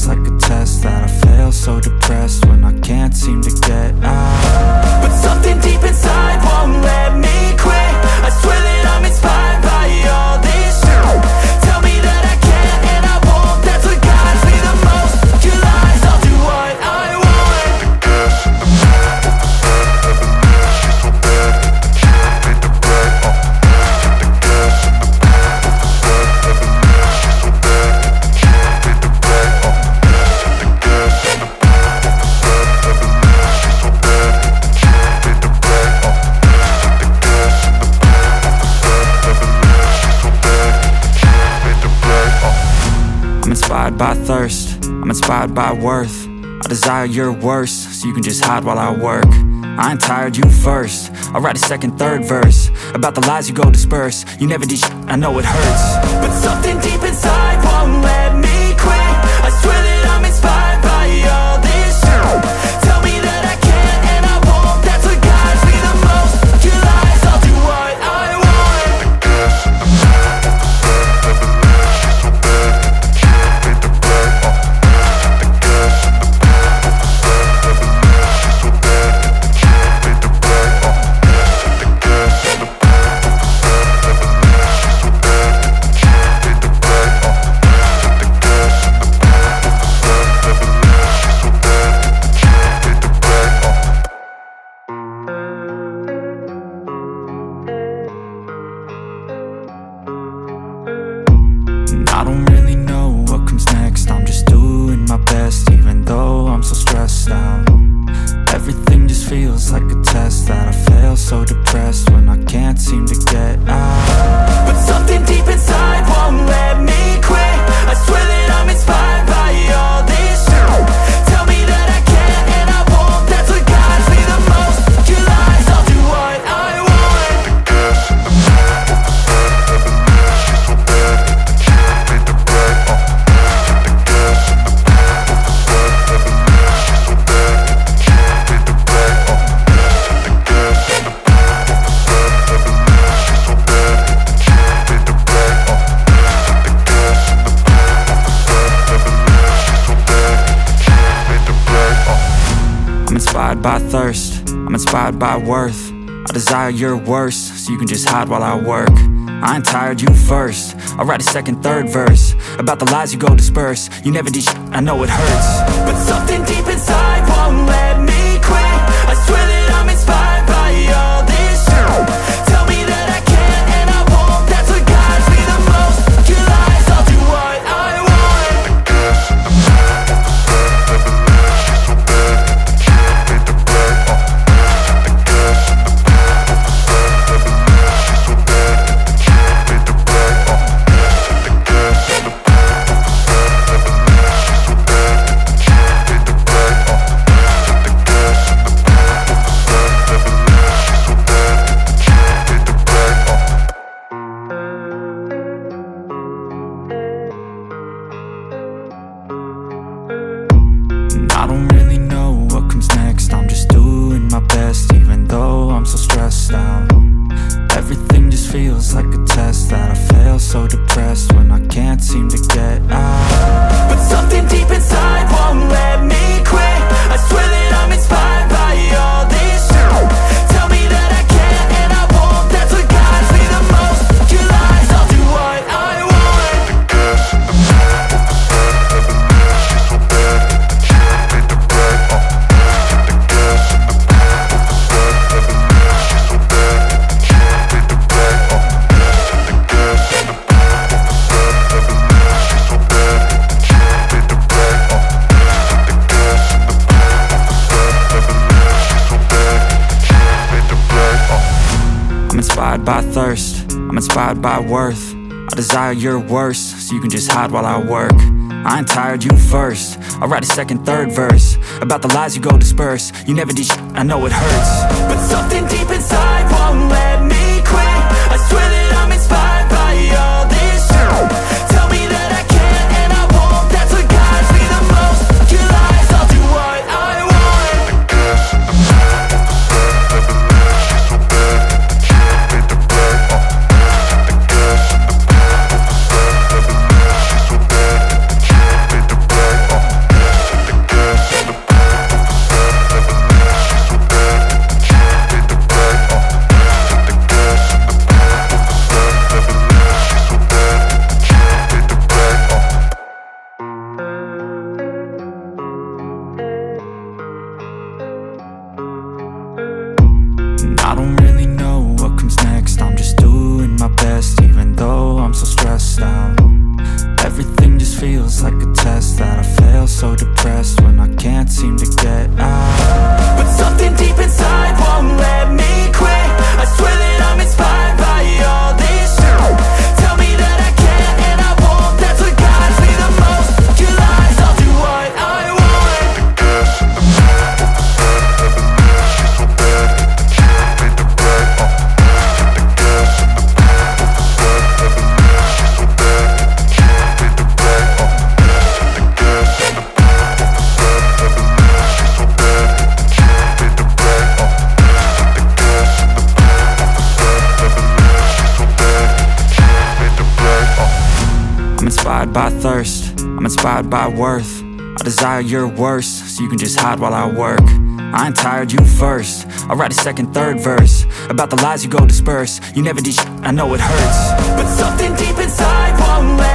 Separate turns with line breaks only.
feels like a test that I fail, so depressed when I can't seem to get out. But something deep inside won't let me quit. I swear that I'm inspired by all this shit. Tell me that I can't and I won't, that's what guides me the most. Your lies, I'll do what I want. Inspired by thirst, I'm inspired by worth. I desire your worst, so you can just hide while I work. I ain't tired, you first. I'll write a second, third verse about the lies you go disperse. You never did shit, I know it hurts. But something deep inside won't let me quit. I swear that I'm inspired by all this shit. Tell me that I can't and I won't, that's what guides me the most. Your lies, I'll do what I want. I don't really know what comes next. I'm just doing my best, even though I'm so stressed out. Everything just feels like a test that I fail, so depressed when I can't seem to get out. But something deep inside won't let me quit. I swear that I'm inspired by all this shit. Tell me that I can't and I won't, that's what guides me the most. Your lies, I'll do what I want. I'm inspired by thirst, I'm inspired by worth. I desire your worst, so you can just hide while I work. I ain't tired, you first. I'll write a second, third verse about the lies you go disperse. You never did shit, I know it hurts. But something deep inside won't let me quit. I swear that I'm inspired by all this shit. Tell me that I can't and I won't, that's what guides me the most. Your lies, I'll do what I want. I don't really know what comes next. I'm just doing my best, even though I'm so stressed out. Everything just feels like a test that I fail, so depressed when I can't seem to get out. But something deep inside won't let me quit. I swear that I'm inspired by all this shit. Tell me that I can't and I won't, that's what guides me the most. Your lies, I'll do what I want. I'm inspired by thirst, I'm inspired by worth. I desire your worst, so you can just hide while I work. I ain't tired, you first. I'll write a second, third verse about the lies you go disperse. You never did shit, I know it hurts. But something deep inside won't let me quit. I swear that I'm inspired by all this shit. Tell me that I can't and I won't, that's what guides me the most. Your lies, I'll do what I want. so depressed when I can't seem to get out. But something deep inside won't let me quit. I swear that I'm inspired by all this shit. Tell me that I can't and I won't. That's what guides me the most. Your lies, I'll do what I want.
The gas in the back of the set, never leave. She's so bad, hit the gym, made the bread. Hit the gas in the back of the set, never leave. She's so bad, hit the gym, made the bread. Hit the gas in the back of the set, never leave. She's so bad, hit the gym, made the bread. Hit the gas in the back of the set, never leave. She's so bad, hit the gym, made the bread.
I'm inspired by thirst, I'm inspired by worth. I desire your worst, so you can just hide while I work. I ain't tired, you first. I'll write a second, third verse about the lies you go disperse. You never did shit, I know it hurts. But something deep inside won't let